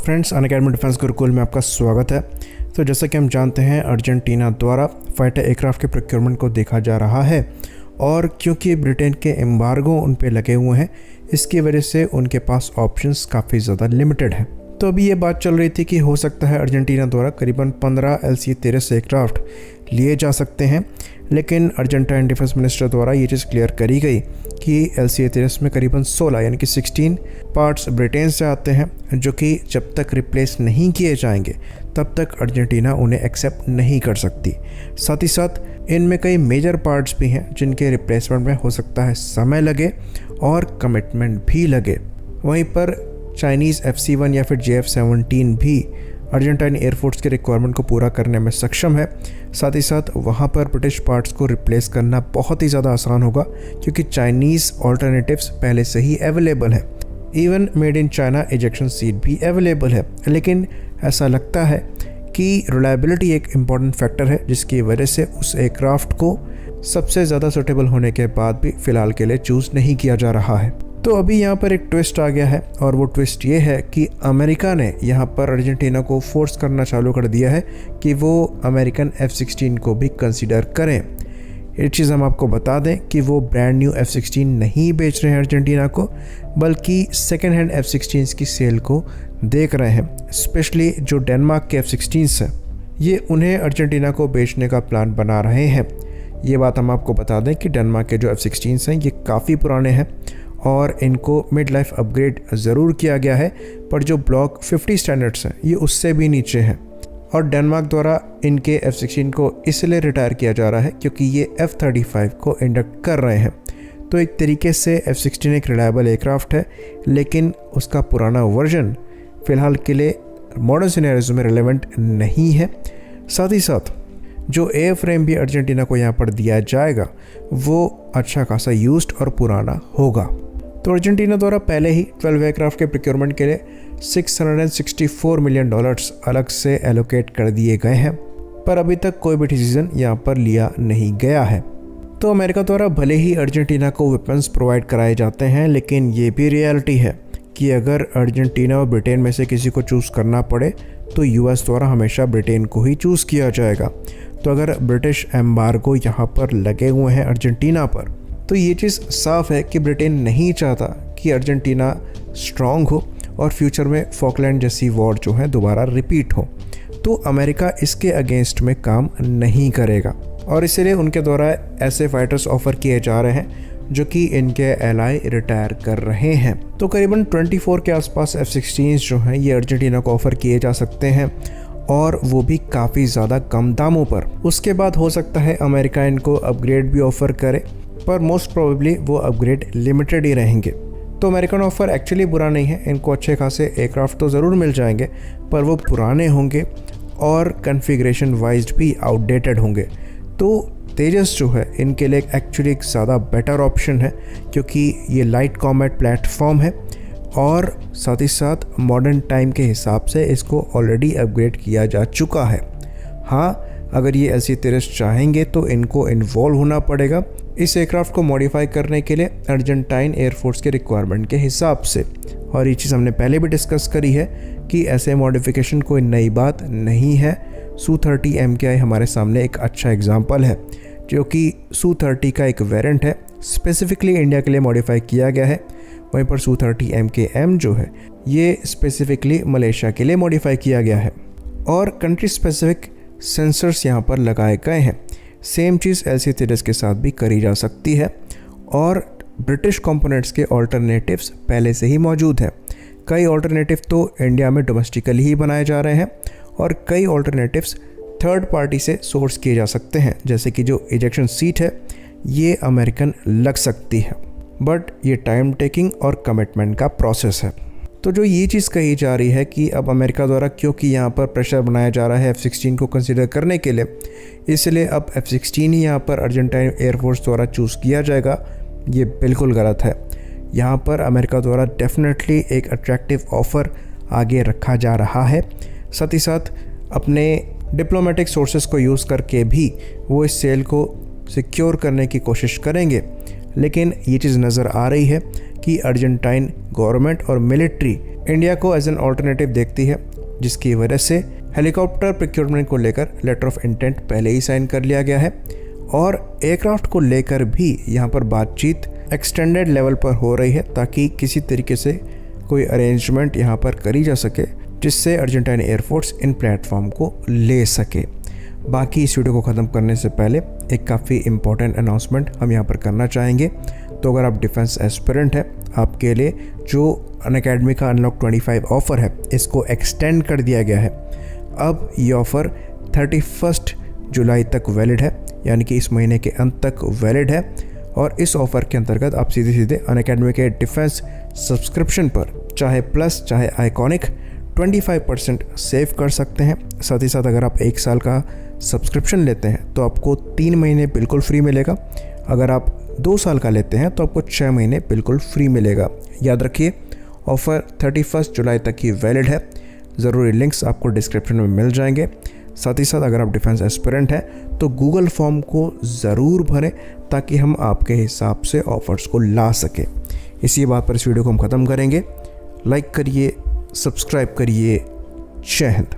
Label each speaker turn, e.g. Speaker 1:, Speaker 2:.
Speaker 1: Friends, Unacademy defence Gurukul में आपका स्वागत है। तो जैसा कि हम जानते हैं, अर्जेंटीना द्वारा फाइटर एयरक्राफ्ट के प्रोक्योरमेंट को देखा जा रहा है और क्योंकि ब्रिटेन के एम्बार्गो उन पे लगे हुए हैं, इसकी वजह से उनके पास ऑप्शंस काफ़ी ज़्यादा लिमिटेड है। तो अभी ये बात चल रही थी कि हो सकता है अर्जेंटीना द्वारा करीबन 15 LCA-13 एयरक्राफ्ट लिए जा सकते हैं, लेकिन अर्जेंटाइन डिफेंस मिनिस्टर द्वारा ये चीज़ क्लियर करी गई कि LCA-13 में करीबन 16 यानी कि 16 पार्ट्स ब्रिटेन से आते हैं, जो कि जब तक रिप्लेस नहीं किए जाएंगे तब तक अर्जेंटीना उन्हें एक्सेप्ट नहीं कर सकती। साथ ही साथ इनमें कई मेजर पार्ट्स भी हैं जिनके रिप्लेसमेंट में हो सकता है समय लगे और कमिटमेंट भी लगे। वहीं पर चाइनीज़ FC-1 या फिर JF-17 भी अर्जेंटाइन एयरफोर्स के रिक्वायरमेंट को पूरा करने में सक्षम है। साथ ही साथ वहाँ पर ब्रिटिश पार्ट्स को रिप्लेस करना बहुत ही ज़्यादा आसान होगा, क्योंकि चाइनीज़ ऑल्टरनेटिव्स पहले से ही अवेलेबल है। Even made in China ejection seat भी अवेलेबल है। लेकिन ऐसा लगता है कि रिलायबिलिटी एक इम्पॉर्टेंट फैक्टर है, जिसकी वजह से उस एयरक्राफ्ट को सबसे ज़्यादा सूटेबल होने के बाद भी फ़िलहाल के लिए चूज़ नहीं किया जा रहा है। तो अभी यहाँ पर एक ट्विस्ट आ गया है, और वो ट्विस्ट ये है कि अमेरिका ने यहाँ पर अर्जेंटीना को फोर्स करना चालू कर दिया है कि वो अमेरिकन F-16 को भी कंसीडर करें। एक चीज़ हम आपको बता दें कि वो ब्रांड न्यू F-16 नहीं बेच रहे हैं अर्जेंटीना को, बल्कि सेकेंड हैंड F-16 की सेल को देख रहे हैं। स्पेशली जो डेनमार्क के F-16 हैं, ये उन्हें अर्जेंटीना को बेचने का प्लान बना रहे हैं। ये बात हम आपको बता दें कि डेनमार्क के जो F-16 हैं, ये काफ़ी पुराने हैं और इनको मिड लाइफ अपग्रेड ज़रूर किया गया है, पर जो ब्लॉक 50 स्टैंडर्ड्स हैं ये उससे भी नीचे हैं। और डेनमार्क द्वारा इनके F-16 को इसलिए रिटायर किया जा रहा है क्योंकि ये F-35 को इंडक्ट कर रहे हैं। तो एक तरीके से F-16 एक रिलायबल एयरक्राफ्ट है, लेकिन उसका पुराना वर्जन फ़िलहाल के लिए मॉडर्न सिनेरियोज़ में रिलेवेंट नहीं है। साथ ही साथ जो एयर फ्रेम भी अर्जेंटीना को यहाँ पर दिया जाएगा वो अच्छा खासा यूज्ड और पुराना होगा। तो अर्जेंटीना द्वारा पहले ही 12 एयरक्राफ्ट के प्रोक्योरमेंट के लिए $664 मिलियन अलग से एलोकेट कर दिए गए हैं, पर अभी तक कोई भी डिसीजन यहाँ पर लिया नहीं गया है। तो अमेरिका द्वारा भले ही अर्जेंटीना को वेपन्स प्रोवाइड कराए जाते हैं, लेकिन ये भी रियलिटी है कि अगर अर्जेंटीना और ब्रिटेन में से किसी को चूज़ करना पड़े तो US द्वारा हमेशा ब्रिटेन को ही चूज़ किया जाएगा। तो अगर ब्रिटिश एम्बार्गो यहाँ पर लगे हुए हैं अर्जेंटीना पर, तो ये चीज़ साफ है कि ब्रिटेन नहीं चाहता कि अर्जेंटीना स्ट्रॉन्ग हो और फ्यूचर में फॉकलैंड जैसी वॉर जो है दोबारा रिपीट हो। तो अमेरिका इसके अगेंस्ट में काम नहीं करेगा, और इसलिए उनके द्वारा ऐसे फाइटर्स ऑफर किए जा रहे हैं जो कि इनके एलाई रिटायर कर रहे हैं। तो करीबन 24 के आसपास F-16 जो हैं ये अर्जेंटीना को ऑफ़र किए जा सकते हैं, और वो भी काफ़ी ज़्यादा कम दामों पर। उसके बाद हो सकता है अमेरिका इनको अपग्रेड भी ऑफ़र करे, पर मोस्ट प्रोबेबली वो अपग्रेड लिमिटेड ही रहेंगे। तो अमेरिकन ऑफ़र एक्चुअली बुरा नहीं है, इनको अच्छे खासे एयरक्राफ्ट तो ज़रूर मिल जाएंगे, पर वो पुराने होंगे और कन्फिग्रेशन वाइज भी आउटडेटेड होंगे। तो तेजस जो है इनके लिए एक्चुअली एक ज़्यादा बेटर ऑप्शन है, क्योंकि ये लाइट कॉम्बैट प्लेटफॉर्म है और साथ ही साथ मॉडर्न टाइम के हिसाब से इसको ऑलरेडी अपग्रेड किया जा चुका है। हाँ, अगर ये LCA-13 चाहेंगे तो इनको इन्वॉल्व होना पड़ेगा इस एयरक्राफ्ट को मॉडिफाई करने के लिए अर्जेंटाइन एयरफोर्स के रिक्वायरमेंट के हिसाब से। और ये चीज़ हमने पहले भी डिस्कस करी है कि ऐसे मॉडिफिकेशन कोई नई बात नहीं है। Su-30 MKI हमारे सामने एक अच्छा एग्जाम्पल है, जो कि Su-30 का एक वेरिएंट है, स्पेसिफिकली इंडिया के लिए मॉडिफाई किया गया है। वहीं पर Su-30 MKM जो है ये स्पेसिफिकली मलेशिया के लिए मॉडिफाई किया गया है, और कंट्री स्पेसिफिक सेंसर्स यहाँ पर लगाए गए हैं। सेम चीज़ LCA-13 के साथ भी करी जा सकती है, और ब्रिटिश कंपोनेंट्स के ऑल्टरनेटिव्स पहले से ही मौजूद हैं। कई ऑल्टरनेटिव तो इंडिया में डोमेस्टिकली ही बनाए जा रहे हैं, और कई ऑल्टरनेटिव्स थर्ड पार्टी से सोर्स किए जा सकते हैं, जैसे कि जो इजेक्शन सीट है ये अमेरिकन लग सकती है, बट ये टाइम टेकिंग और कमिटमेंट का प्रोसेस है। तो जो ये चीज़ कही जा रही है कि अब अमेरिका द्वारा क्योंकि यहाँ पर प्रेशर बनाया जा रहा है F-16 को कंसीडर करने के लिए, इसलिए अब F-16 ही यहाँ पर अर्जेंटाइन एयरफोर्स द्वारा चूज़ किया जाएगा, ये बिल्कुल गलत है। यहाँ पर अमेरिका द्वारा डेफिनेटली एक अट्रैक्टिव ऑफ़र आगे रखा जा रहा है। साथ ही साथ अपने डिप्लोमेटिक सोर्सेज को यूज़ करके भी वो इस सेल को सिक्योर करने की कोशिश करेंगे, लेकिन ये चीज़ नज़र आ रही है कि अर्जेंटाइन गवर्नमेंट और मिलिट्री इंडिया को एज एन ऑल्टरनेटिव देखती है, जिसकी वजह से हेलीकॉप्टर प्रोक्योरमेंट को लेकर लेटर ऑफ इंटेंट पहले ही साइन कर लिया गया है और एयरक्राफ्ट को लेकर भी यहाँ पर बातचीत एक्सटेंडेड लेवल पर हो रही है ताकि किसी तरीके से कोई अरेंजमेंट यहाँ पर करी जा सके जिससे अर्जेंटीना एयरफोर्स इन प्लेटफॉर्म को ले सके। बाकी इस वीडियो को ख़त्म करने से पहले एक काफ़ी इम्पोर्टेंट अनाउंसमेंट हम यहाँ पर करना चाहेंगे। तो अगर आप डिफेंस एस्पिरेंट हैं, आपके लिए जो अनअकैडमी का अनलॉक 25 ऑफ़र है इसको एक्सटेंड कर दिया गया है। अब ये ऑफ़र 31 जुलाई तक वैलिड है, यानी कि इस महीने के अंत तक वैलिड है। और इस ऑफ़र के अंतर्गत आप सीधे अनअकैडमी के डिफेंस सब्सक्रिप्शन पर चाहे प्लस चाहे आइकॉनिक 25% सेव कर सकते हैं। साथ ही साथ अगर आप 1 साल का सब्सक्रिप्शन लेते हैं तो आपको 3 महीने बिल्कुल फ्री मिलेगा। अगर आप 2 साल का लेते हैं तो आपको 6 महीने बिल्कुल फ्री मिलेगा। याद रखिए, ऑफ़र 31 जुलाई तक ही वैलिड है। ज़रूरी लिंक्स आपको डिस्क्रिप्शन में मिल जाएंगे। साथ ही साथ अगर आप डिफेंस एस्पिरेंट हैं तो गूगल फॉर्म को ज़रूर भरें ताकि हम आपके हिसाब से ऑफ़र्स को ला सकें। इसी बात पर इस वीडियो को हम ख़त्म करेंगे। लाइक करिए, सब्सक्राइब करिए। जय हिंद।